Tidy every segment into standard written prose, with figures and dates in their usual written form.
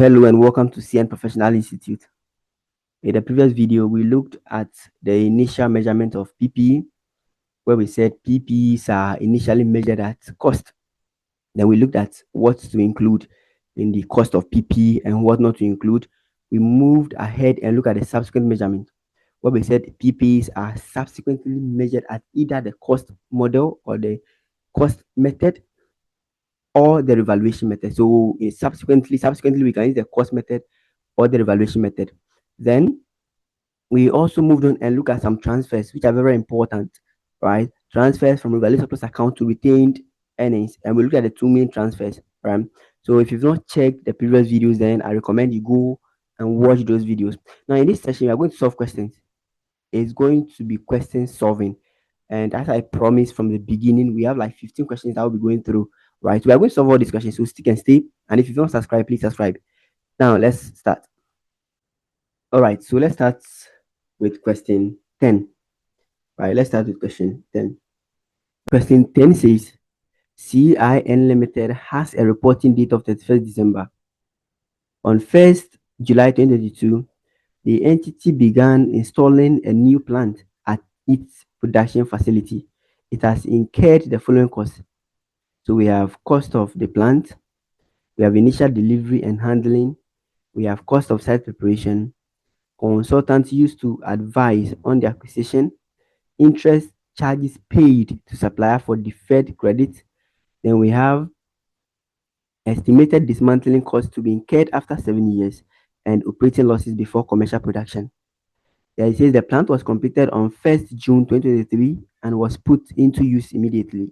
Hello and welcome to CN Professional Institute. In the previous video, we looked at the initial measurement of PPE, where we said PPEs are initially measured at cost. Then we looked at what to include in the cost of PPE and what not to include. We moved ahead and looked at the subsequent measurement, where we said PPEs are subsequently measured at either the cost model or the cost method or the revaluation method. So subsequently, we can use the cost method or the revaluation method. Then we also moved on and look at some transfers, which are very important, right? Transfers from revaluation surplus account to retained earnings, and we look at the two main transfers, right? So if you've not checked the previous videos, then I recommend you go and watch those videos. Now in this session, we are going to solve questions. It's going to be question solving, and as I promised from the beginning, we have like 15 questions that we'll be going through, right? We are going to solve all these questions, so stick and stay. And if you've not subscribed, please subscribe. Now let's start. All right, so let's start with question 10. Right, let's start with question 10. Question 10 says CIN Limited has a reporting date of 31st December. On 1st July 2022, the entity began installing a new plant at its production facility. It has incurred the following costs. So we have cost of the plant, we have initial delivery and handling, we have cost of site preparation, consultants used to advise on the acquisition, interest charges paid to supplier for deferred credit. Then we have estimated dismantling costs to be incurred after 7 years and operating losses before commercial production. Then it says the plant was completed on 1st June 2023 and was put into use immediately.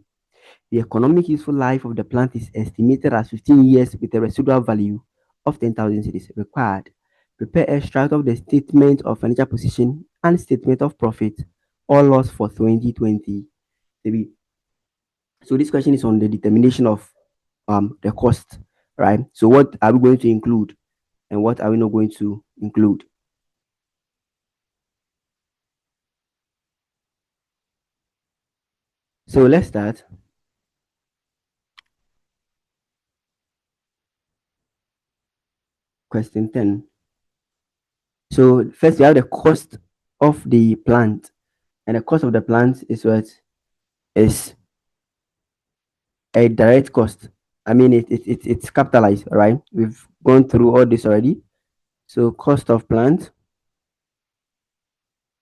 The economic useful life of the plant is estimated as 15 years with a residual value of 10,000 cedis required. Prepare extract of the statement of financial position and statement of profit or loss for 2020. So this question is on the determination of the cost, right? So what are we going to include and what are we not going to include? So let's start. Question 10. So first we have the cost of the plant, and the cost of the plant is what is a direct cost. I mean it's capitalized, right? We've gone through all this already. So cost of plant,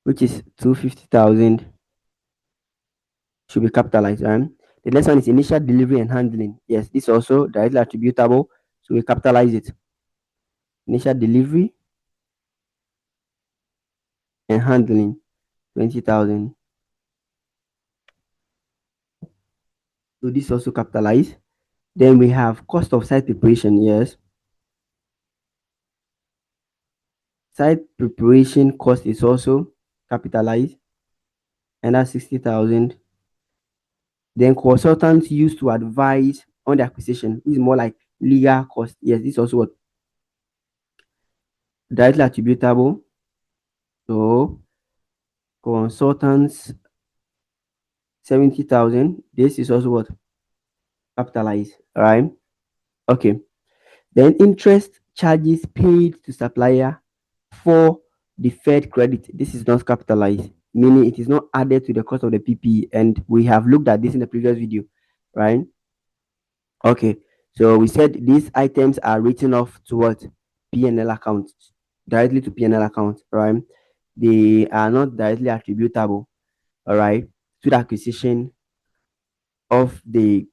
which is 250,000, should be capitalized, right? The next one is initial delivery and handling. Yes, this also directly attributable, so we capitalize it. Initial delivery and handling, 20,000. So this also capitalized. Then we have cost of site preparation. Yes, site preparation cost is also capitalized, and that's 60,000. Then consultants used to advise on the acquisition, which is more like legal cost. Yes, this is also what directly attributable. So consultants 70,000. This is also what capitalized, right? Okay. Then interest charges paid to supplier for deferred credit. This is not capitalized, meaning it is not added to the cost of the PPE, and we have looked at this in the previous video, right? Okay. So we said these items are written off to what? P&L account, directly to P&L account, right? They are not directly attributable, all right, to the acquisition of the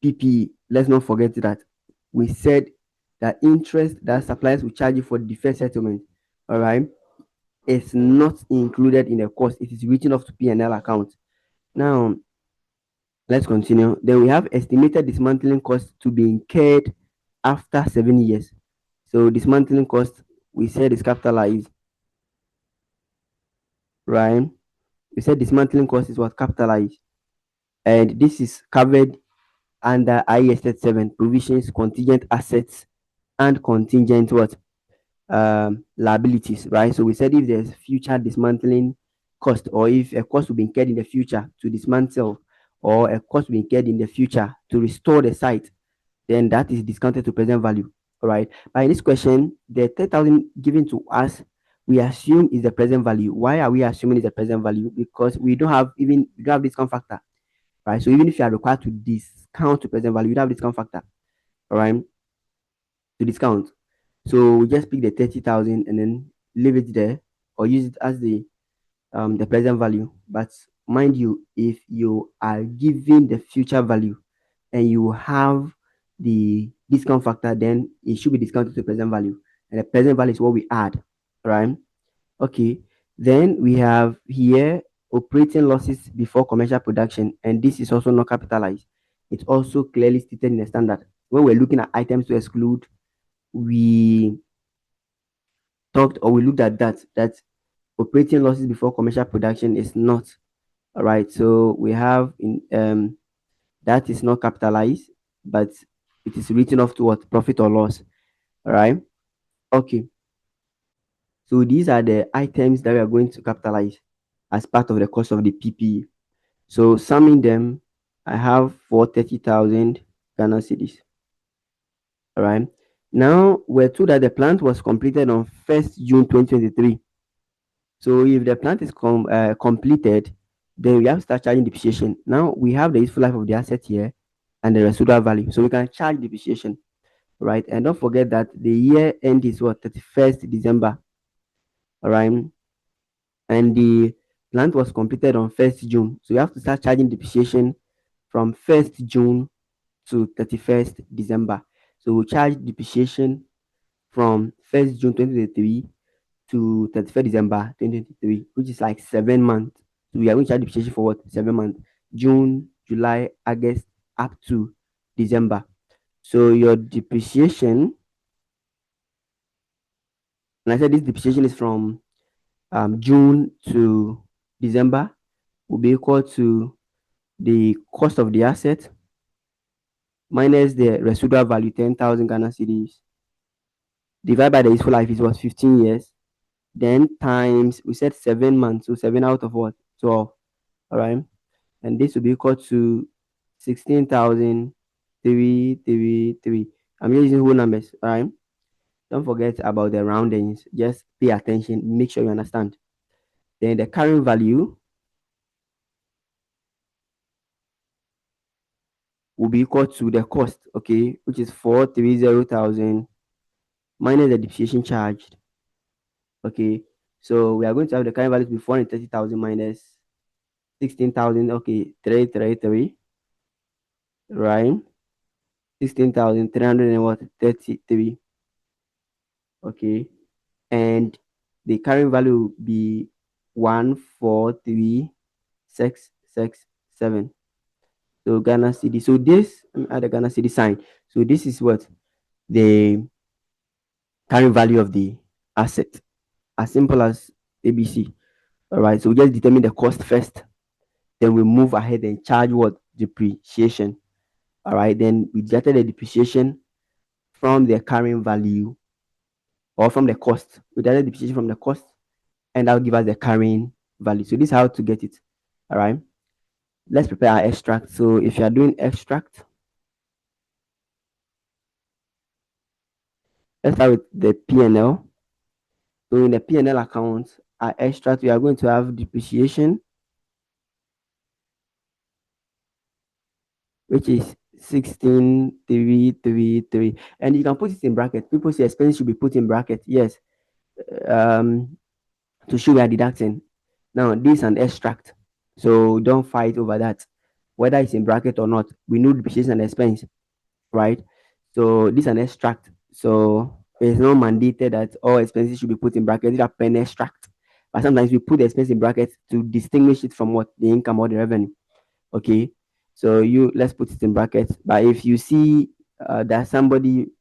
PPE. Let's not forget that we said that interest that suppliers will charge you for deferred settlement, all right, is not included in the cost. It is written off to P&L account. Now, let's continue. Then we have estimated dismantling costs to be incurred after 7 years. So dismantling cost, we said, is capitalized, right? We said dismantling cost is what capitalized, and this is covered under IAS 37 provisions, contingent assets, and contingent what liabilities, right? So we said if there's future dismantling cost, or if a cost will be incurred in the future to dismantle, or a cost will be incurred in the future to restore the site, then that is discounted to present value. All right. But in this question, the 30,000 given to us, we assume is the present value. Why are we assuming is the present value? Because we don't have discount factor, right? So even if you are required to discount to present value, you don't have discount factor, all right, to discount. So we just pick the 30,000 and then leave it there, or use it as the present value. But mind you, if you are given the future value and you have the discount factor, then it should be discounted to the present value. And the present value is what we add, right? Okay. Then we have here operating losses before commercial production, and this is also not capitalized. It's also clearly stated in the standard. When we're looking at items to exclude, we we looked at that operating losses before commercial production is not, all right. So we have in that is not capitalized, but it is written off to what, profit or loss, all right. Okay, so these are the items that we are going to capitalize as part of the cost of the PPE. So summing them, I have for 30,000 Ghana cedis, all right. Now we're told that the plant was completed on 1st June 2023. So if the plant is completed, then we have to start charging depreciation. Now we have the useful life of the asset here and the residual value. So we can charge depreciation, right? And don't forget that the year end is what, 31st December, all right? And the plant was completed on 1st June. So you have to start charging depreciation from 1st June to 31st December. So we charge depreciation from 1st June 2023 to 31st December 2023, which is like 7 months. So we are going to charge depreciation for what? 7 months. June, July, August, up to December. So your depreciation, and I said this depreciation is from June to December, will be equal to the cost of the asset minus the residual value, 10,000 Ghana cedis, divided by the useful life, is what, 15 years. Then times, we said 7 months, so 7 out of what, 12, all right. And this will be equal to 16,333. I'm using whole numbers, all right. Don't forget about the roundings, just pay attention, make sure you understand. Then the current value will be equal to the cost, okay, which is 430,000 minus the depreciation charged, okay. So we are going to have the current value to be 430,000 minus 16,000, okay, 333, right? 16,333, okay. And the current value will be 143,667. So Ghana cedi. So this, let me add the Ghana cedi sign. So this is what the current value of the asset, as simple as ABC. All right. So we just determine the cost first, then we move ahead and charge what, depreciation. All right. Then we deducted the depreciation from the current value or from the cost. We deducted depreciation from the cost, and that will give us the current value. So this is how to get it. All right. Let's prepare our extract. So if you are doing extract, let's start with the P&L. So in the P&L account, our extract, we are going to have depreciation, which is 16,333. And you can put it in bracket. People say expenses should be put in bracket. Yes. To show we are deducting. Now, this is an extract. So don't fight over that. Whether it's in bracket or not, we know depreciation and expense, right? So this is an extract. So it's not mandated that all expenses should be put in brackets. It's a pen extract. But sometimes we put the expense in brackets to distinguish it from what, the income or the revenue. Okay. So let's put it in brackets. But if you see that somebody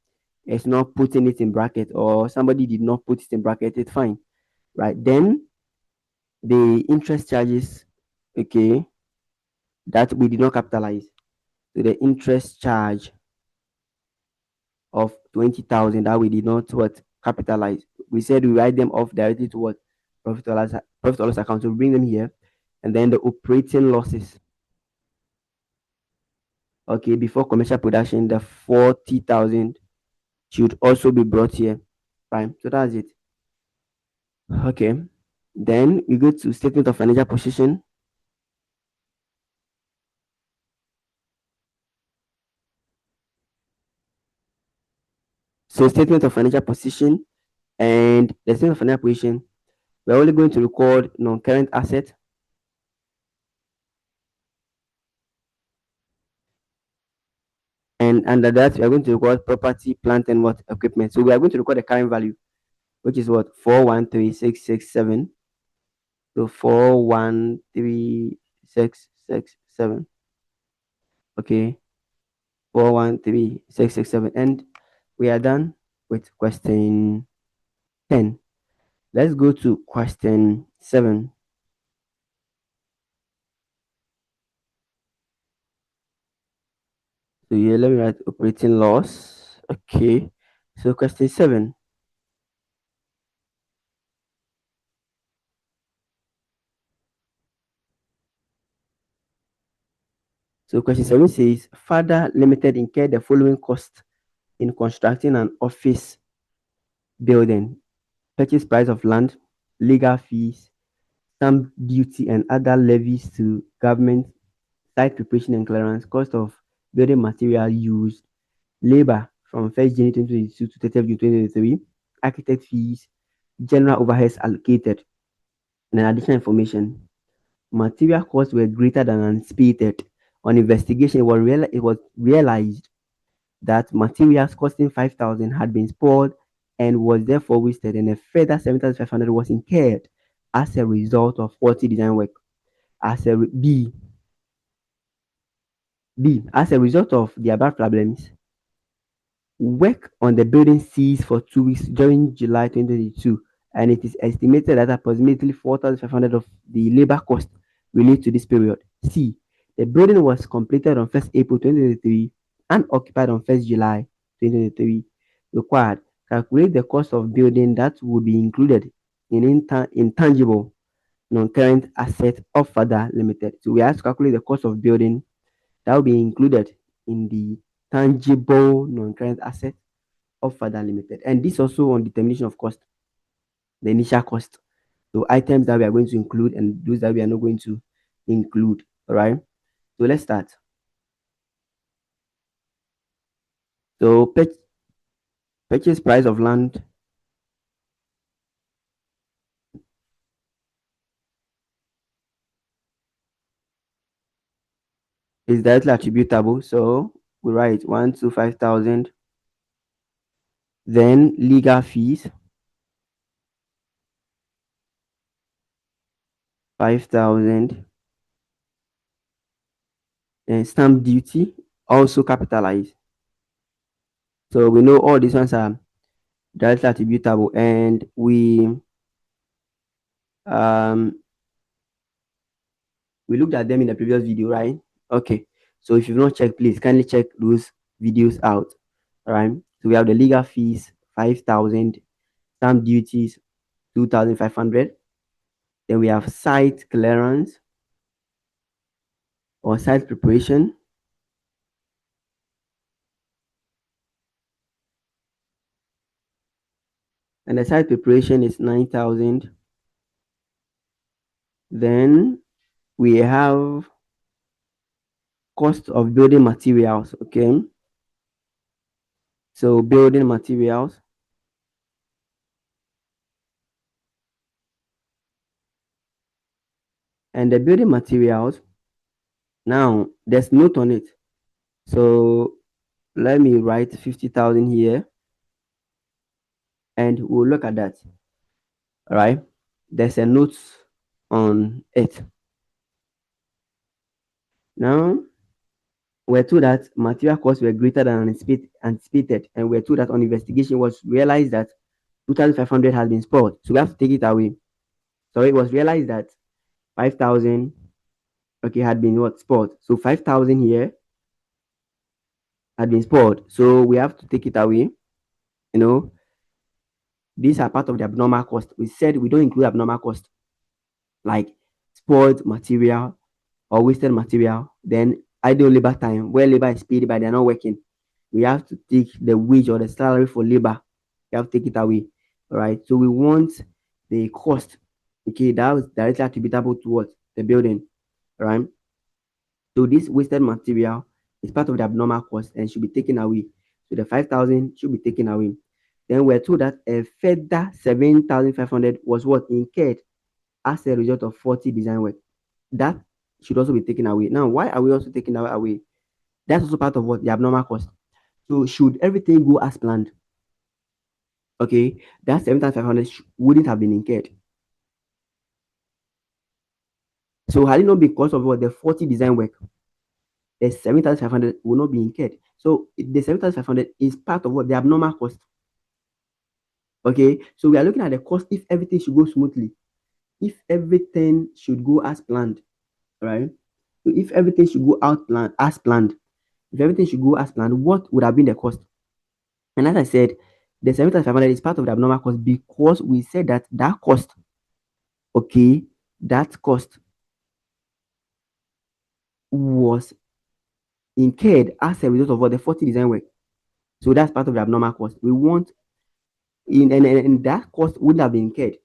is not putting it in bracket, or somebody did not put it in bracket, it's fine, right? Then the interest charges, okay, that we did not capitalize. So the interest charge of 20,000 that we did not what, capitalize. We said we write them off directly to what, profit or loss account. So we bring them here, and then the operating losses. Okay, before commercial production, the 40,000 should also be brought here. Fine. So that's it. Okay. Then we go to statement of financial position. So statement of financial position and the statement of financial position, we're only going to record non-current asset. And under that, we are going to record property, plant, and what equipment. So we are going to record the current value, which is what 413667. So 413667. Okay, 413667, and we are done with question 10. Let's go to question 7. So here, let me write operating loss. Okay. So question 7. So question 7 says, Father Limited incurred the following costs in constructing an office building: purchase price of land, legal fees, stamp duty and other levies to government, site preparation and clearance, cost of building material used, labor from 1st January 2022 to 30th June 2023, architect fees, general overheads allocated, and additional information. Material costs were greater than anticipated. On investigation, it was realized that materials costing 5,000 had been spoiled and was therefore wasted, and a further 7,500 was incurred as a result of faulty design work. As a result of the above problems, work on the building ceased for 2 weeks during July 2022, and it is estimated that approximately 4,500 of the labor cost relate to this period. C. The building was completed on 1st April 2023 and occupied on 1st July 2023. Required. Calculate the cost of building that would be included in intangible non-current asset of Father Limited. So we have to calculate the cost of building that will be included in the tangible non-current asset of Father Limited. And this also on determination of cost, the initial cost. So items that we are going to include and those that we are not going to include. All right. So let's start. So purchase price of land is directly attributable. So we write 125,000. Then legal fees 5,000. And stamp duty also capitalized. So we know all these ones are directly attributable, and we looked at them in the previous video, right? Okay. So if you've not checked, please kindly check those videos out. All right. So we have the legal fees 5,000, stamp duties 2,500. Then we have site clearance or site preparation. And the site preparation is 9,000. Then we have cost of building materials. Okay. So building materials. And the building materials, now there's note on it. So let me write 50,000 here and we'll look at that. All right. There's a note on it. Now, we're told that material costs were greater than anticipated, and we're told that on investigation was realized that 2,500 has been spoiled. So we have to take it away. So it was realized that 5,000, okay, had been what spoiled. So 5,000 here had been spoiled. So we have to take it away. You know, these are part of the abnormal cost. We said we don't include abnormal cost like spoiled material or wasted material. Then idle labor time, where labor is paid but they're not working. we have to take the wage or the salary for labor. We have to take it away. All right. So we want the cost. Okay, that was directly attributable to what? The building. All right. So this wasted material is part of the abnormal cost and should be taken away. So the 5,000 should be taken away. Then we're told that a further 7,500 was what incurred as a result of 40 design work. That should also be taken away. Now, why are we also taking that away? That's also part of what the abnormal cost. So should everything go as planned? Okay, that 7,500 wouldn't have been incurred. So had it not been because of what the 40 design work, the 7,500 will not be incurred. So the 7,500 is part of what the abnormal cost. Okay, so we are looking at the cost if everything should go smoothly, if everything should go as planned, right? So if everything should go out plan as planned, if everything should go as planned, what would have been the cost? And as I said, the 7,500 is part of the abnormal cost because we said that that cost, okay, that cost was incurred as a result of what the 40 design work. So that's part of the abnormal cost. We want and that cost wouldn't have been incurred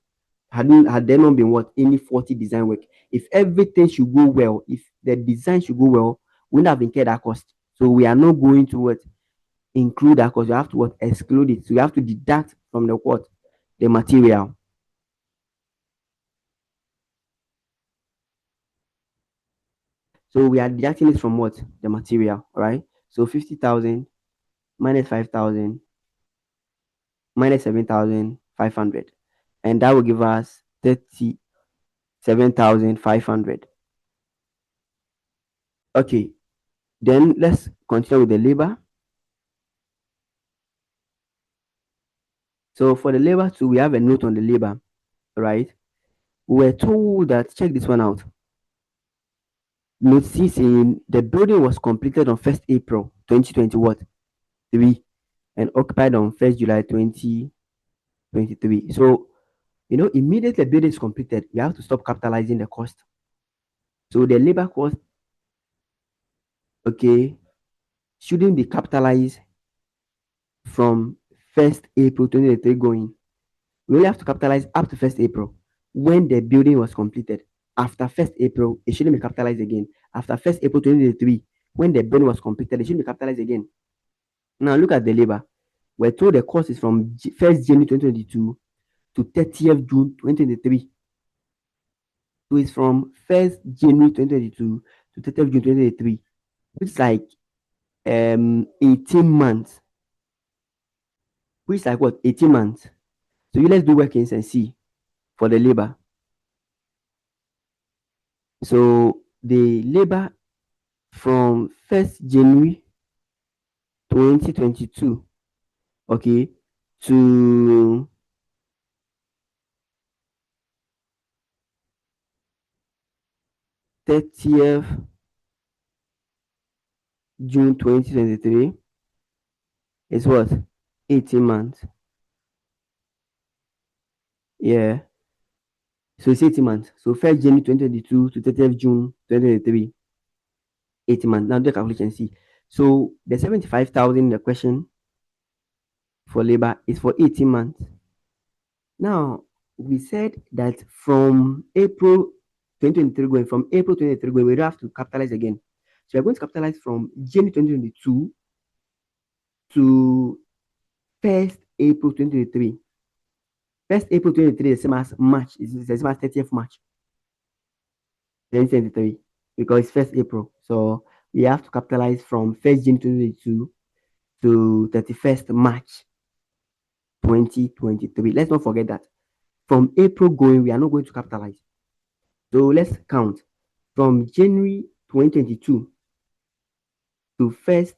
had there not been what any 40 design work. If everything should go well, if the design should go well, we wouldn't have incurred that cost. So we are not going to what include that cost. You have to what exclude it. So you have to deduct from the what the material. So we are deducting it from what the material, right? So 50,000 minus 5,000 minus 7,500, and that will give us 37,500. Okay, then let's continue with the labor. So for the labor too, we have a note on the labor, right? We were told that check this one out. Note C saying the building was completed on 1st April 2020 what? 3 and occupied on 1st July 2023. So immediately the building is completed, we have to stop capitalizing the cost. So the labor cost, okay, shouldn't be capitalized from 1st April 2023 going. We only have to capitalize up to 1st April when the building was completed. After 1st April, it shouldn't be capitalized again. After 1st April 2023, when the building was completed, it shouldn't be capitalized again. Now look at the labor. We're told the cost is from 1st January 2022 to 30th June 2023. So it's from 1st January 2022 to 30th June 2023. It's like 18 months. Which is like what? 18 months. So let's do workings and see for the labor. So the labor from 1st January 2022, okay, to 30th June 2023 is what? 18 months. Yeah. So it's 18 months. So 1st January 2022 to 30th June 2023. 18 months. Now do the calculation see. So the 75,000 in the question for labor is for 18 months. Now we said that from April 2023 going, from April 2023 going, we don't have to capitalize again. So we're going to capitalize from January 2022 to 1st April 2023. 1st April 2023 is the same as March, is the same as 30th March 2023 because it's 1st April. So we have to capitalize from 1st June 2022 to 31st March 2023. Let's not forget that. From April going, we are not going to capitalize. So let's count from January 2022 to 1st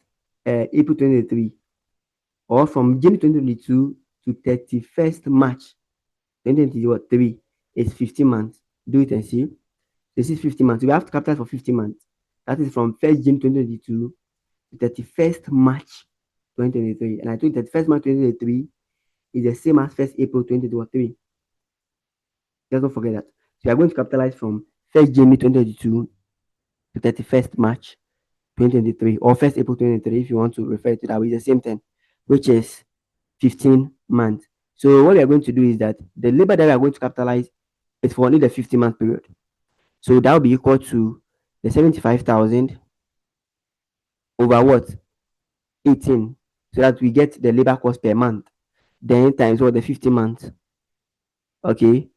April 2023, or from January 2022 to 31st March 2023 is 15 months. Do it and see. This is 15 months. We have to capitalize for 15 months. That is from 1st June 2022 to 31st March 2023. And I told you 31st March 2023 is the same as 1st April 2023. Just don't forget that. So we are going to capitalize from 1st January 2022 to 31st March 2023 or 1st April 2023 if you want to refer to that with the same thing, which is 15 months. So what we are going to do is that the labor that we are going to capitalize is for only the 50-month period. So that will be equal to the 75,000 over what? 18. So that we get the labor cost per month. Then times what? The 50 months. Okay.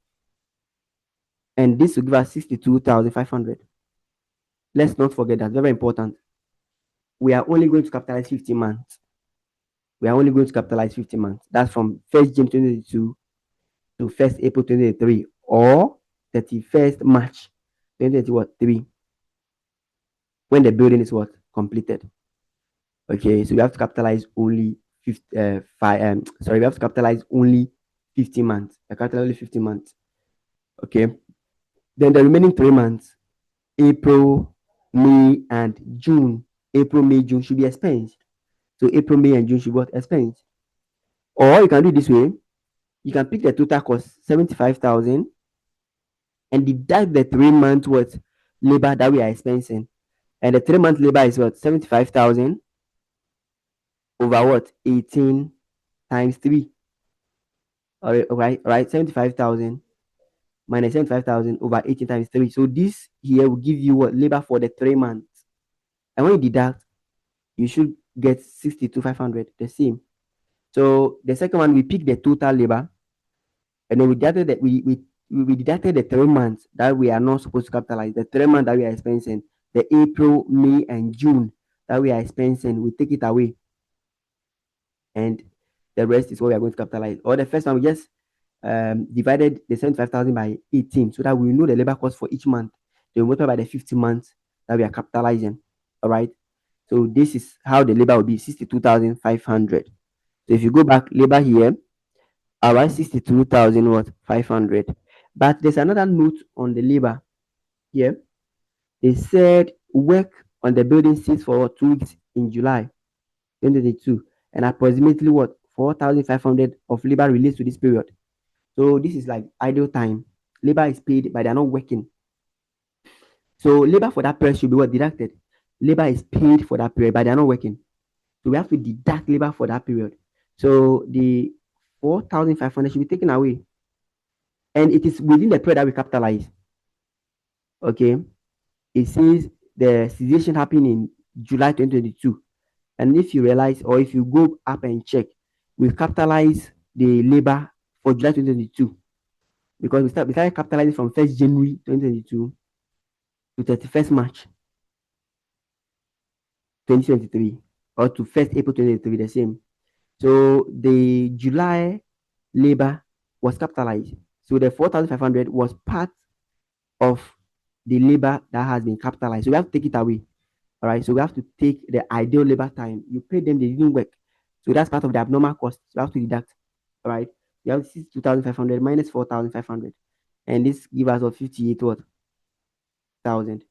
And this will give us 62,500. Let's not forget that. Very important. We are only going to capitalize 50 months. We are only going to capitalize 50 months. That's from 1st June 2022 to 1st April 2023 or 31st March 2023 when the building is what? Completed. Okay, so we have to capitalize only 50, we have to capitalize only 50 months. I capitalize only 50 months. Okay, then the remaining 3 months, April, May, and June. April, May, June should be expensed. So April, May, and June should be expensed. Or you can do it this way. You can pick the total cost, 75,000, and deduct the 3 month what labor that we are expensing. And the 3 month labor is what? 75,000 over what? 18 times 3. All right, 75,000 minus 75,000 over 18 times 3. So this here will give you what? Labor for the 3 months. And when you deduct, you should get 62,500, the same. So the second one, we pick the total labor, and then we deducted that we deducted the 3 months that we are not supposed to capitalize, the 3 months that we are expensing, the April, May, and June that we are expensing, we take it away. And the rest is what we are going to capitalize. Or the first one, we just divided the 75,000 by 18 so that we know the labor cost for each month. Then we multiply by the 50 months that we are capitalizing. All right. So this is how the labor will be 62,500. So if you go back, labor here, around 62,500. But there's another note on the labor here. They said work on the building ceased for 2 weeks in July 2022, and approximately what 4,500 of labor relates to this period. So this is like idle time. Labor is paid, but they are not working. So labor for that period should be what? Deducted. Labor is paid for that period, but they are not working. So we have to deduct labor for that period. So the 4,500 should be taken away. And it is within the period that we capitalize. Okay. It says the cessation happened in July 2022. And if you realize, or if you go up and check, we capitalize the labor for July 2022 because we started capitalizing from 1st January 2022 to 31st March 2023 or to 1st April 2023, the same. So the July labor was capitalized. So the 4,500 was part of the labor that has been capitalized. So we have to take it away. All right. So we have to take the ideal labor time. You pay them, they didn't work. So that's part of the abnormal cost. So we have to deduct. All right. You have 2,500 minus 4,500. And this gives us a 58 what? Thousand.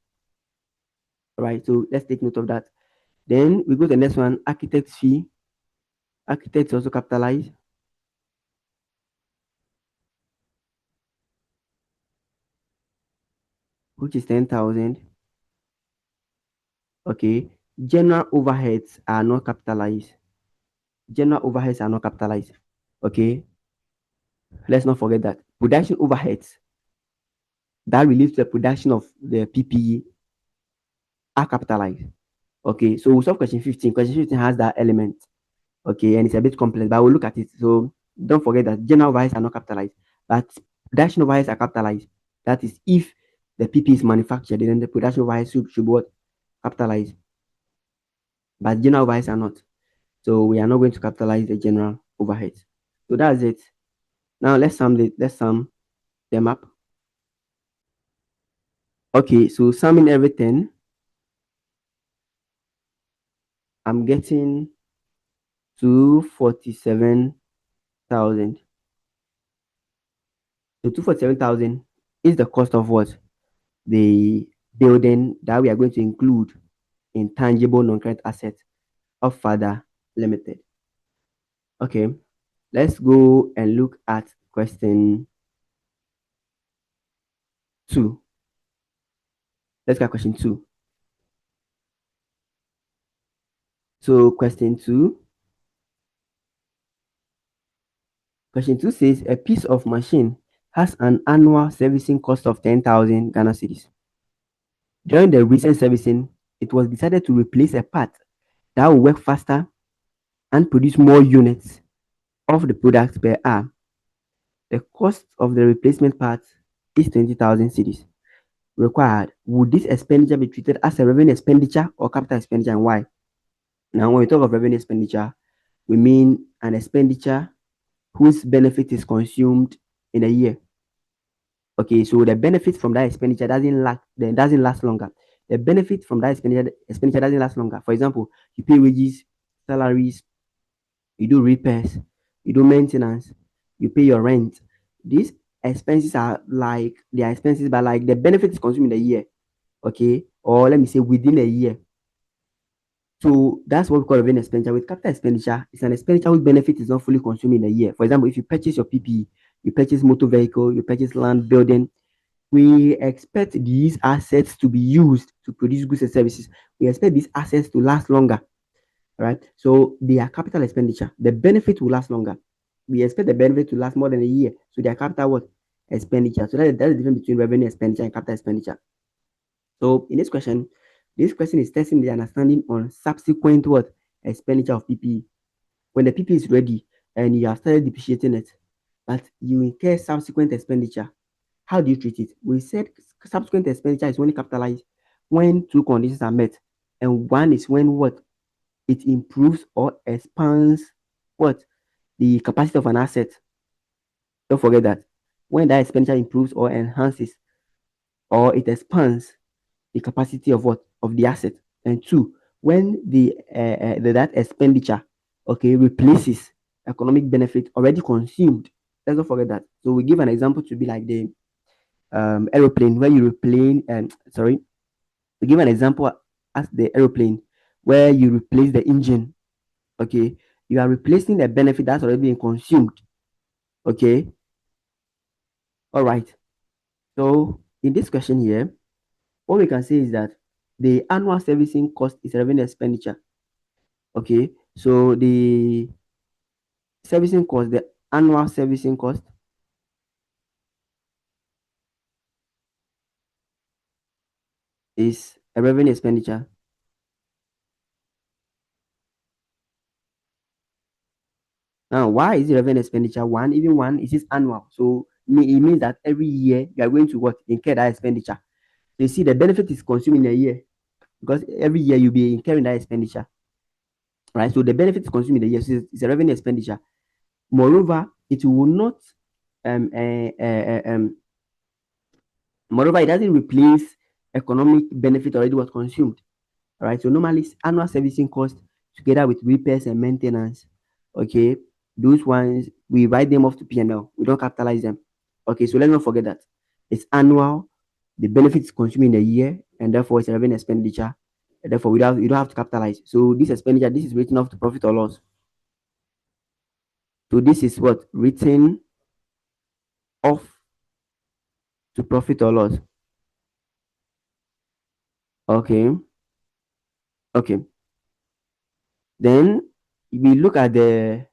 All right. So let's take note of that. Then we go to the next one, architect's fee. Architects also capitalize. Which is 10,000. Okay. General overheads are not capitalized. General overheads are not capitalized. Okay. Let's not forget that. Production overheads that relates to the production of the PPE are capitalized. Okay. So we'll solve question 15. Question 15 has that element. Okay. And it's a bit complex, but we'll look at it. So don't forget that general overheads are not capitalized, but production overheads are capitalized. That is if the PP is manufactured, then the production overheads should be what? Capitalized. But general overheads are not. So we are not going to capitalize the general overheads. So that's it. Now let's sum them up. Okay, so summing everything, I'm getting 247,000. So 247,000 is the cost of what? The building that we are going to include in tangible non-current assets of Father Limited. Okay, let's go and look at question 2. Let's get question 2. So question two. Question two says a piece of machine has an annual servicing cost of 10,000 Ghana cedis. During the recent servicing, it was decided to replace a part that will work faster and produce more units of the product per hour. The cost of the replacement part is 20,000 cedis required. Would this expenditure be treated as a revenue expenditure or capital expenditure, and why? Now, when we talk of revenue expenditure, we mean an expenditure whose benefit is consumed in a year. Okay, so the benefit from that expenditure doesn't last longer. The benefit from that expenditure doesn't last longer. For example, you pay wages, salaries, you do repairs, you do maintenance, you pay your rent. These expenses are like their expenses, but like the benefit is consumed in a year. Okay, or let me say within a year. So that's what we call revenue expenditure. With capital expenditure, it's an expenditure whose benefit is not fully consumed in a year. For example, if you purchase your PPE, you purchase motor vehicle, you purchase land, building, we expect these assets to be used to produce goods and services. We expect these assets to last longer, right? So they are capital expenditure. The benefit will last longer. We expect the benefit to last more than a year. So they are capital what? Expenditure. So that is the difference between revenue expenditure and capital expenditure. So in this question is testing the understanding on subsequent what? Expenditure of PPE. When the PPE is ready and you have started depreciating it, but you incur subsequent expenditure, how do you treat it? We said subsequent expenditure is only capitalized when two conditions are met. And one is when what? It improves or expands what? The capacity of an asset. Don't forget that. When that expenditure improves or enhances or it expands the capacity of what? Of the asset. And two, when that expenditure, okay, replaces economic benefit already consumed. Let's not forget that. So we give an example to be like the aeroplane where you replane sorry, we give an example as the aeroplane where you replace the engine. Okay, you are replacing the benefit that's already been consumed. Okay, all right. So in this question here, what we can say is that the annual servicing cost is revenue expenditure. Okay, so the servicing cost, the annual servicing cost is a revenue expenditure. Now, why is it revenue expenditure? One, even one, it is annual. So it means that every year you are going to what? Incur that expenditure. So you see, the benefit is consumed in a year because every year you'll be incurring that expenditure, right? So the benefit is consumed in a year. So it's a revenue expenditure. Moreover, it will not, um, uh, uh, uh, um, moreover, it doesn't replace economic benefit already was consumed. All right. So normally annual servicing cost together with repairs and maintenance. Okay. Those ones we write them off to P&L. We don't capitalize them. Okay. So let's not forget that it's annual. The benefit is consumed in a year, and therefore it's a revenue expenditure. And therefore, you don't have to capitalize. So this expenditure, this is written off to profit or loss. So this is what written off to profit or loss. Okay. Okay. Then we look at the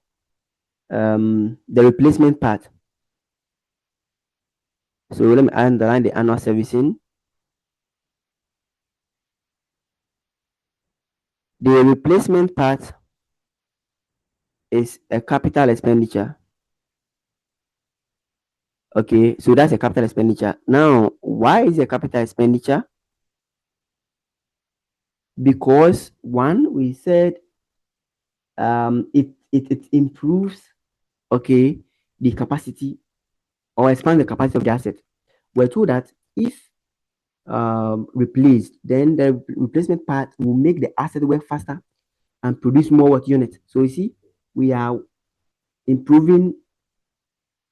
replacement part. So let me underline the annual servicing. The replacement part is a capital expenditure. Okay, so that's a capital expenditure. Now, why is it a capital expenditure? Because one, we said it improves, okay, the capacity or expand the capacity of the asset. We're told that if replaced, then the replacement part will make the asset work faster and produce more what units. So you see, we are improving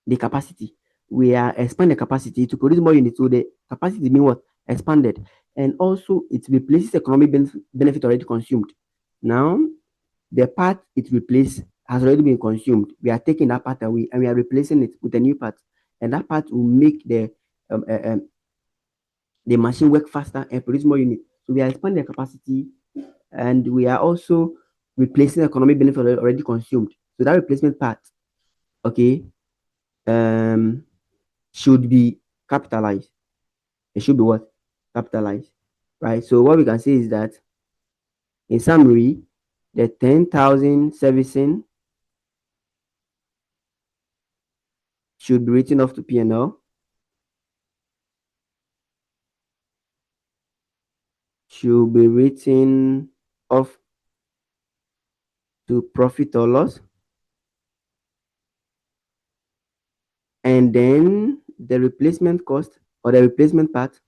the capacity. We are expanding the capacity to produce more units. So the capacity being what? Expanded. And also it replaces economic benefit already consumed. Now the part it replaced has already been consumed. We are taking that part away and we are replacing it with a new part. And that part will make the machine work faster and produce more units. So we are expanding the capacity and we are also replacing economic benefit already consumed. So that replacement part, okay, should be capitalized. It should be what? Capitalized, right? So what we can say is that, in summary, the 10,000 servicing should be written off to P&L, should be written off to profit or loss, and then the replacement cost or the replacement part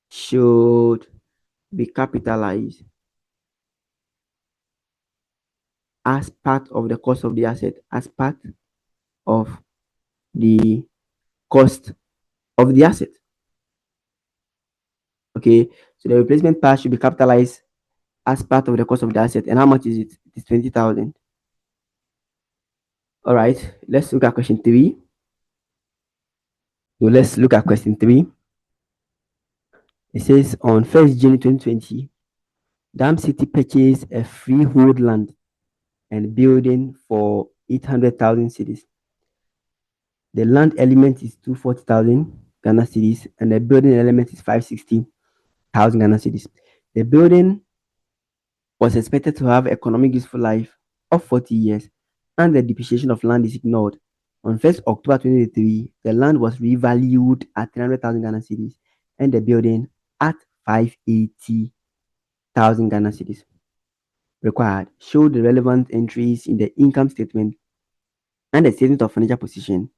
should be capitalized as part of the cost of the asset, as part of the cost of the asset. Okay, so the replacement part should be capitalized as part of the cost of the asset. And how much is it? It is 20,000. All right, let's look at question 3. So let's look at question 3. It says, on 1st June 2020, Dam City purchased a freehold land and building for 800,000 cedis. The land element is 240,000 Ghana cedis, and the building element is 560,000 Ghana cedis. The building was expected to have economic useful life of 40 years, and the depreciation of land is ignored. On 1st October 2023, the land was revalued at 300,000 Ghana cedis and the building at 580,000 Ghana cedis. Required, show the relevant entries in the income statement and the statement of financial position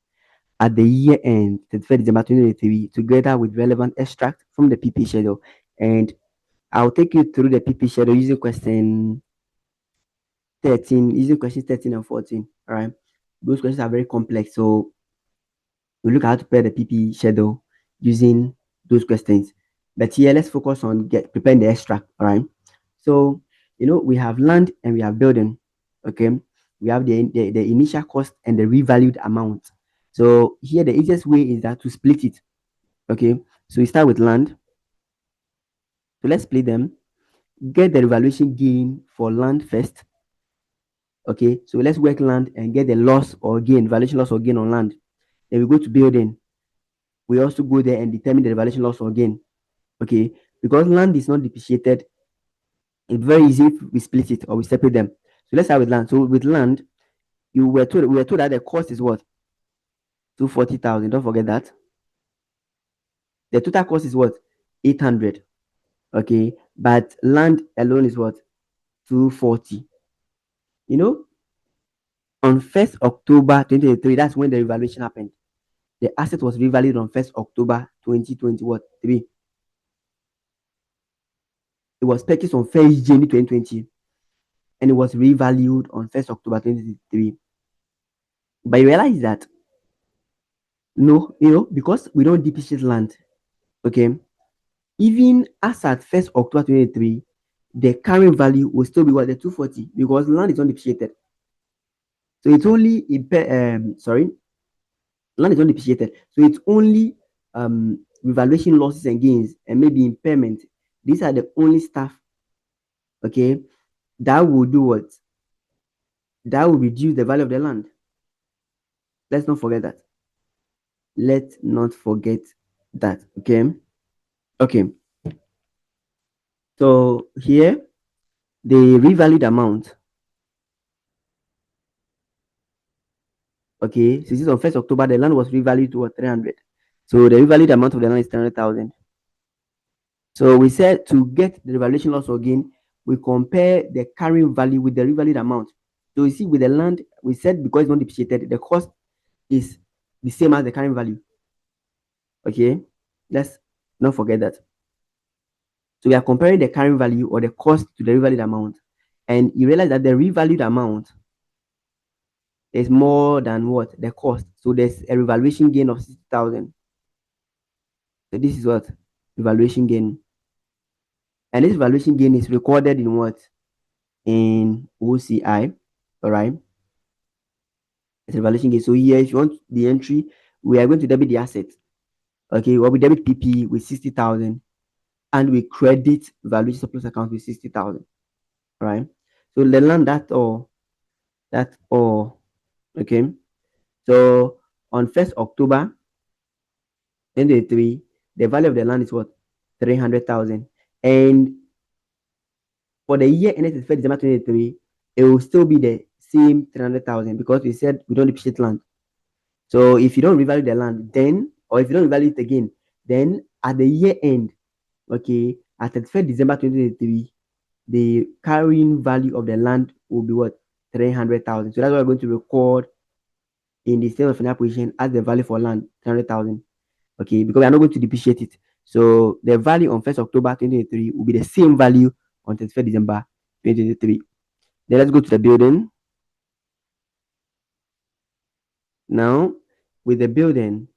at the year end, 31st December 2023, together with relevant extract from the PP schedule. And I'll take you through the PP schedule using question 13, using questions 13 and 14. All right. Those questions are very complex. So we look at how to prepare the PP schedule using those questions. But here, let's focus on preparing the extract. All right. So, we have land and we have building. Okay. We have the initial cost and the revalued amount. So here, the easiest way is that to split it. Okay. So we start with land. So let's split them. Get the revaluation gain for land first. Okay. So let's work land and get the loss or gain, valuation loss or gain on land. Then we go to building. We also go there and determine the valuation loss or gain. Okay. Because land is not depreciated, it's very easy if we split it or we separate them. So let's start with land. So with land, we were told that the cost is what? 240,000. Don't forget that. The total cost is what? 800. Okay. But land alone is what? 240. On 1st October 2023, that's when the revaluation happened. The asset was revalued on 1st October 2023. It was purchased on 1st January 2020 and it was revalued on 1st October 2023. But you realize that no, because we don't depreciate land, okay, even as at 1st October 2023, the current value will still be what? The 240, because land is not depreciated. So it's only land is not depreciated. So it's only revaluation losses and gains and maybe impairment. These are the only stuff, okay, that will do what? That will reduce the value of the land. Let's not forget that. Let's not forget that. Okay. So here, the revalued amount. Okay, so this is on 1st October, the land was revalued to 300. So the revalued amount of the land is 300,000. So we said to get the revaluation loss or gain, we compare the current value with the revalued amount. So you see, with the land, we said because it's not depreciated, the cost is the same as the current value. Okay, let's not forget that. So we are comparing the current value or the cost to the revalued amount, and you realize that the revalued amount is more than what? The cost. So there's a revaluation gain of 60,000. So this is what? Revaluation gain. And this valuation gain is recorded in what? In OCI. All right. It's a valuation gain. So here, if you want the entry, we are going to debit the asset. Okay, well, we debit PP with 60,000 and we credit valuation surplus account with 60,000. Right? So the land that's all. Okay. So on 1st October 2023, the value of the land is what? 300,000. And for the year ended 31st December 2023, it will still be the same 300,000 because we said we don't depreciate land. So if you don't revalue the land, then, or if you don't revalue it again, then at the year end, okay, at 31st December 2023, the carrying value of the land will be what? 300,000. So that's what we're going to record in the state of financial position as the value for land, 300,000. Okay, because we are not going to depreciate it. So the value on 1st October 2023 will be the same value on 31st December 2023. Then let's go to the building. Now, with the building,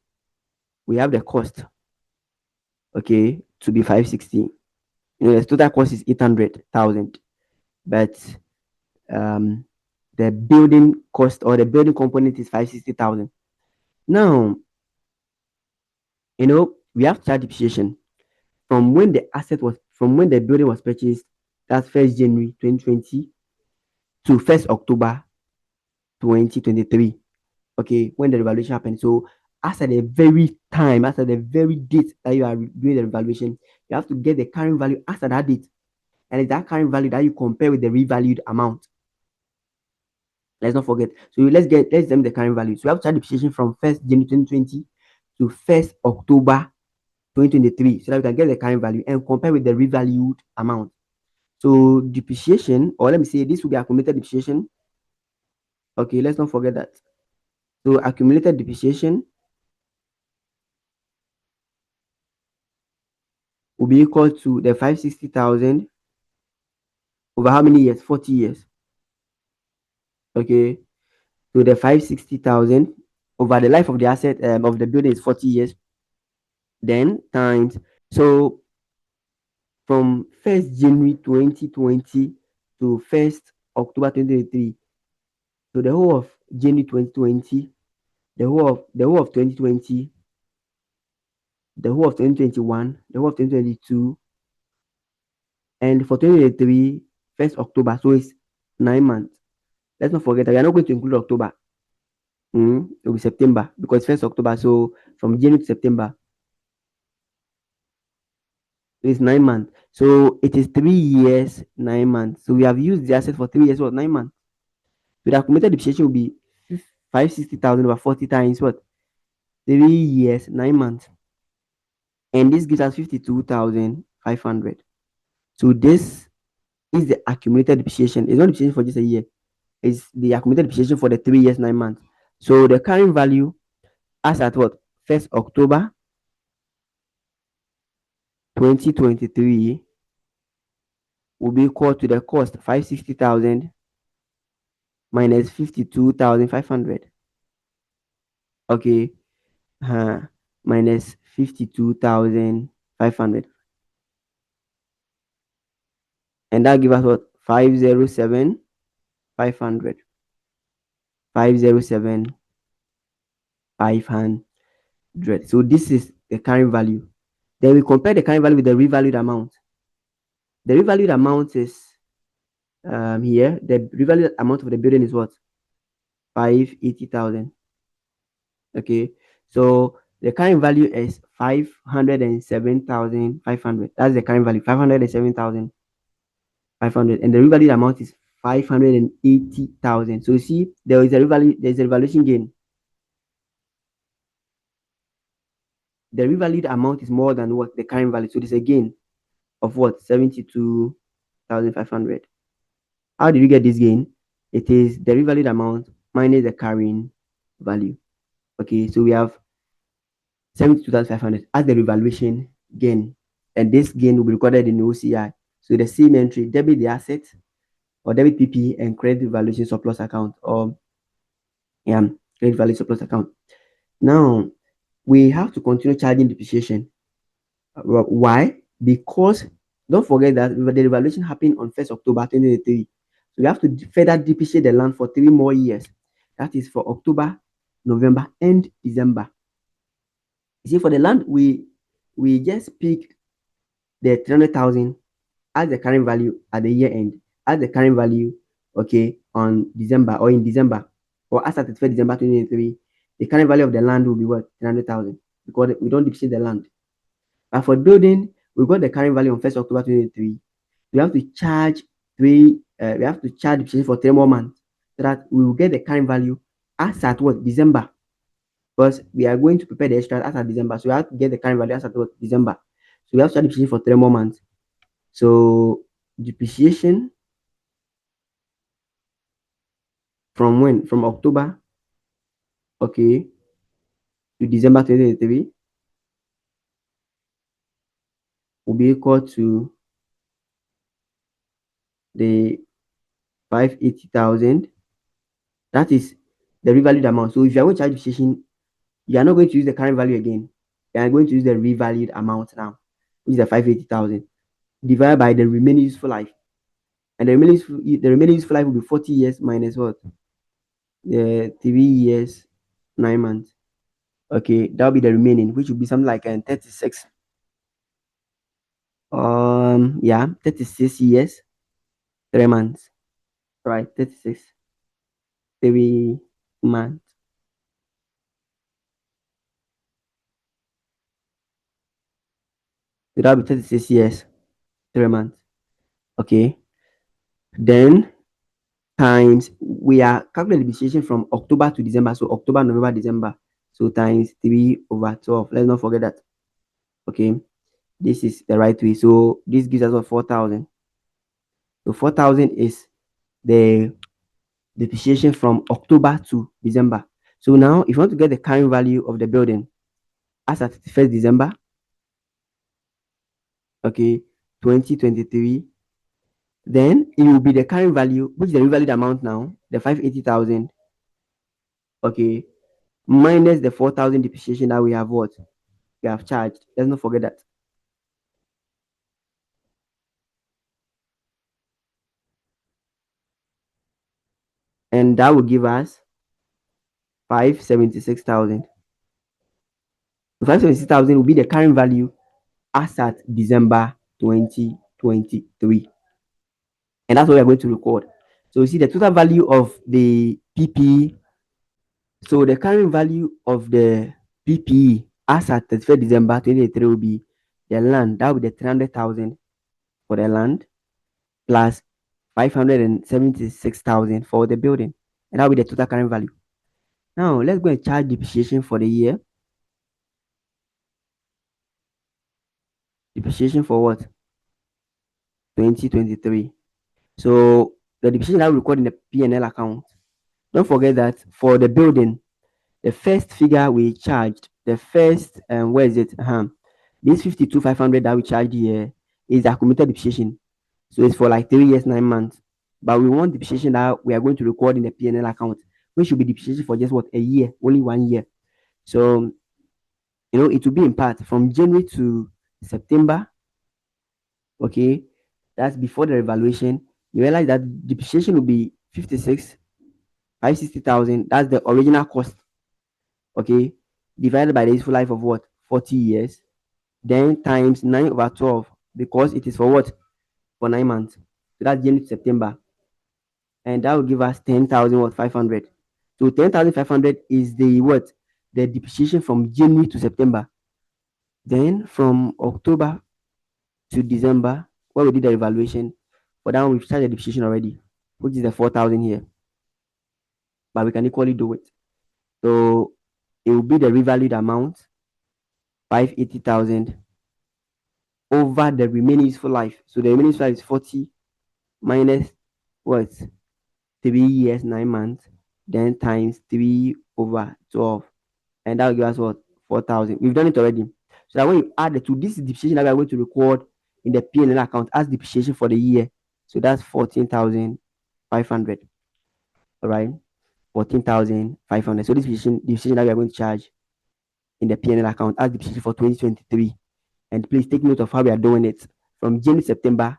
we have the cost, okay, to be 560. The total cost is 800,000, but the building cost or the building component is 560,000. Now, we have to charge depreciation from when the building was purchased. That's 1st January 2020 to 1st October 2023. Okay, when the revaluation happened. So after the very date that you are doing the revaluation, you have to get the current value after that date. And it's that current value that you compare with the revalued amount. Let's not forget. So let's examine the current value. So we have to charge depreciation from 1st January 2020 to 1st October 2023, so that we can get the current value and compare with the revalued amount. So depreciation, or let me say this will be accumulated depreciation. Okay, let's not forget that. So accumulated depreciation will be equal to the 560,000 over how many years? 40 years. Okay, so the 560,000 over the life of the asset of the building is 40 years. Then times, so from 1st January 2020 to 1st October 2023, so the whole of January 2020, the whole of 2020, the whole of 2021, the whole of 2022, and for 2023, 1st October. So it's 9 months. Let's not forget that we are not going to include October. It will be September because 1st October. So from January to September, it's 9 months. So it is 3 years, 9 months. So we have used the asset for 3 years, what? 9 months. So the accumulated depreciation will be 560,000 over 40 times what? 3 years, 9 months. And this gives us 52,500. So this is the accumulated depreciation. It's not depreciation for just a year. It's the accumulated depreciation for the 3 years, 9 months. So the current value as at what? 1st October 2023 will be equal to the cost 560,000 minus 52,500. Okay. Minus 52,500. And that gives us what? 507,500. 507,500. So this is the current value. Then we compare the current value with the revalued amount. The revalued amount is here. The revalued amount of the building is what? 580,000. Okay. So the current value is 507,500. That's the current value, 507,500. And the revalued amount is 580,000. So you see, there's a revaluation gain. The revalued amount is more than what? The current value. So there's a gain of what? 72,500. How did you get this gain? It is the revalued amount minus the carrying value. Okay, so we have 72,500 as the revaluation gain, and this gain will be recorded in the OCI. So the same entry, debit the asset or debit PP and credit valuation surplus account, or credit value surplus account. Now we have to continue charging depreciation. Why? Because don't forget that the revaluation happened on 1st October 2023. So we have to further depreciate the land for 3 more years. That is for October, November, and December. You see, for the land, we just picked the 300,000 as the current value at the year end, as the current value, okay, on December or in December, or as at 31st December 2023, the current value of the land will be what? 300,000, because we don't depreciate the land. But for building, we got the current value on 1st October 2023. We have to charge we have to charge depreciation for 3 more months so that we will get the current value as at what? December. Because we are going to prepare the extra as at December. So we have to get the current value as at what? December. So we have to charge depreciation for 3 more months. So depreciation from when? From October, okay, to December 2023 will be equal to the 580,000. That is the revalued amount. So if you are going to charge depreciation, you are not going to use the current value again. You are going to use the revalued amount now, which is the 580,000 divided by the remaining useful life. And the remaining useful life will be 40 years minus what? The 3 years, 9 months. Okay, that will be the remaining, which will be something like 36. Yeah, 36 years, 3 months. Right, 36, 3 months. So that will be 36 years, 3 months. Okay. Then times, we are calculating depreciation from October to December. So October, November, December. So times 3/12. Let's not forget that. Okay. This is the right way. So this gives us 4,000. So 4,000 is the depreciation from October to December. So now, if you want to get the current value of the building as at 1st December, okay, 2023, then it will be the current value, which is the revalued amount now, the 580,000, okay, minus the 4,000 depreciation that we have what? We have charged. Let's not forget that. And that will give us 576,000. 576,000 will be the current value as at December 2023. And that's what we are going to record. So you see the total value of the PPE. So the current value of the PPE as at 31st December 2023 will be the land. That will be the 300,000 for the land plus 576,000 for the building. And that will be the total current value. Now let's go and charge depreciation for the year. Depreciation for what? 2023. So the depreciation that we record in the P&L account. Don't forget that for the building, the first figure we charged, the first where is it? This 52,500 that we charged here is accumulated depreciation. So it's for like 3 years, 9 months. But we want depreciation that we are going to record in the P&L account, which should be depreciation for just what? A year, only 1 year. So it will be in part from January to September. Okay, that's before the revaluation. You realize that depreciation will be 560,000. That's the original cost. Okay, divided by the useful life of what? 40 years. Then times 9/12, because it is for what? For 9 months. So that's January to September. And that will give us 10,500. So 10,500 is the what? The depreciation from January to September. Then from October to December, where we did the evaluation, for that one we've started the depreciation already, which is the 4,000 here. But we can equally do it. So it will be the revalued amount, 580,000, over the remaining useful life. So the remaining useful life is 40 minus what? 3 years, 9 months, then times 3/12. And that will give us what? 4,000. We've done it already. So that when you add the two, this is depreciation that we are going to record in the P&L account as depreciation for the year. So that's 14,500. All right, 14,500. So this depreciation that we are going to charge in the P&L account as depreciation for 2023. And please take note of how we are doing it. From January to September,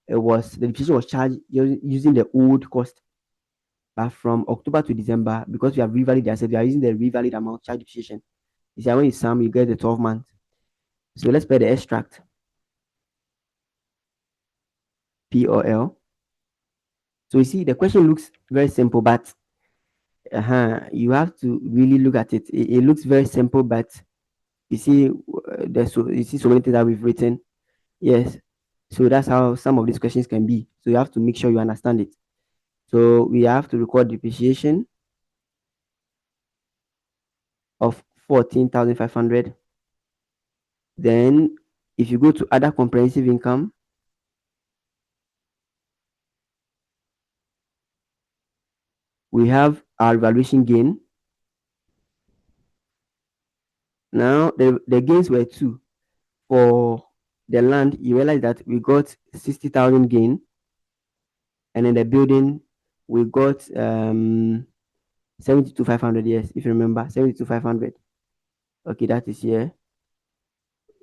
the depreciation was charged using the old cost. But from October to December, because we have revalued the asset, we are using the revalued amount charge depreciation. You see, when you sum, you get the 12 months. So let's pay the extract. P or L. So you see, the question looks very simple, but you have to really look at it. It looks very simple, but you see, you see so many things that we've written. Yes. So that's how some of these questions can be. So you have to make sure you understand it. So we have to record depreciation of 14,500. Then if you go to other comprehensive income, we have our valuation gain. Now the gains were two. For the land, you realize that we got 60,000 gain, and in the building we got 72,500. Yes, if you remember, 72,500. Okay, that is here.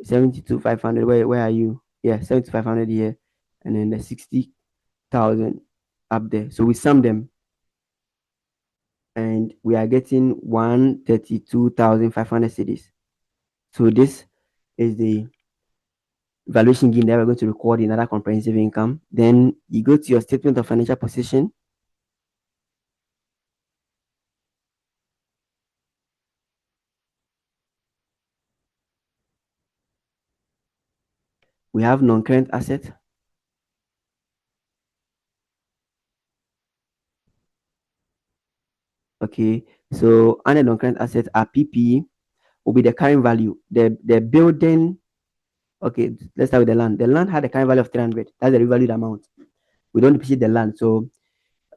72,500. Where are you? Yeah, 7,500 here, and then the 60,000 up there. So we sum them, and we are getting 132,500 cedis. So this is the valuation gain that we're going to record in other comprehensive income. Then you go to your statement of financial position. We have non-current asset. Okay, so under non-current asset, our PPE will be the current value. The building. Okay, let's start with the land. The land had a current value of 300. That's the revalued amount. We don't depreciate the land, so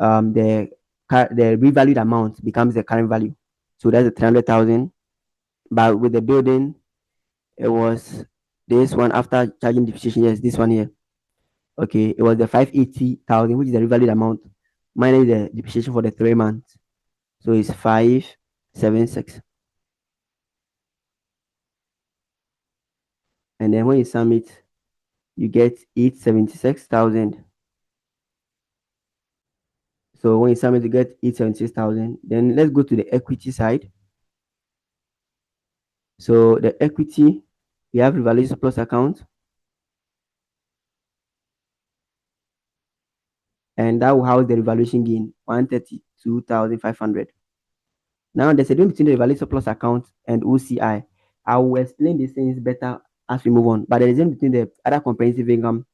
the revalued amount becomes the current value. So that's the 300,000. But with the building, it was this one after charging depreciation. Yes, this one here. Okay, it was the 580,000, which is the revalued amount minus the depreciation for the 3 months. So it's 576. And then when you sum it, you get 876,000. So when you sum it, you get 876,000. Then let's go to the equity side. So the equity, we have revaluation surplus account, and that will house the revaluation gain, 132,500. Now there's a difference between the revaluation surplus account and OCI. I will explain these things better as we move on. But there is a difference between the other comprehensive income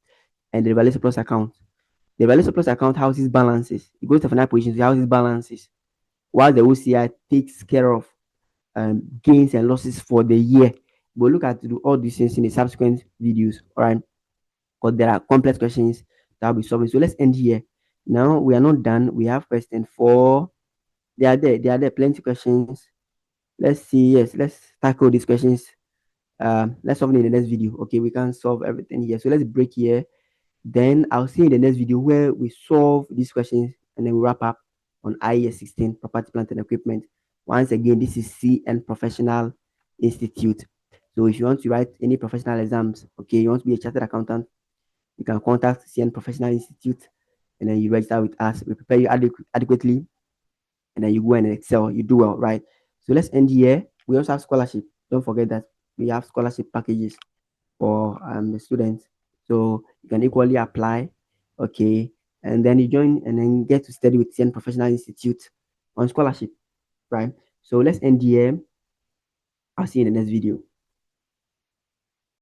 and the revaluation surplus account. The revaluation surplus account houses balances. It goes to financial positions, it houses balances, while the OCI takes care of gains and losses for the year. We'll look at all these things in the subsequent videos, all right? Because there are complex questions that will be solving. So let's end here. Now we are not done. We have question 4. They are there. They are there. Plenty questions. Let's see. Yes, let's tackle these questions. Let's solve it in the next video. Okay, we can solve everything here. So let's break here. Then I'll see you in the next video where we solve these questions and then we wrap up on IES 16 property, plant, and equipment. Once again, this is CN Professional Institute. So if you want to write any professional exams, okay, you want to be a chartered accountant, you can contact CN Professional Institute and then you register with us. We prepare you adequately and then you go and excel. You do well, right? So let's end here. We also have scholarship. Don't forget that we have scholarship packages for the students. So you can equally apply, okay, and then you join and then get to study with CN Professional Institute on scholarship, right? So let's end here. I'll see you in the next video.